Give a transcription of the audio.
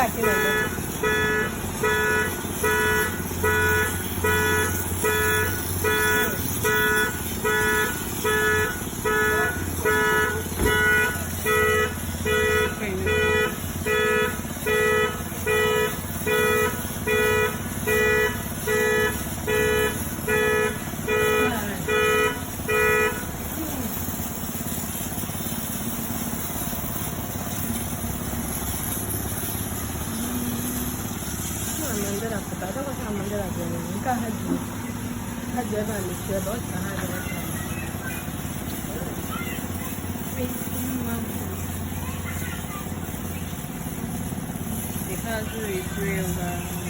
क्या किया mangiare a potato cosa non mangiare a piano mica haji ba ni ce ba ta haji ba ta你看这里追了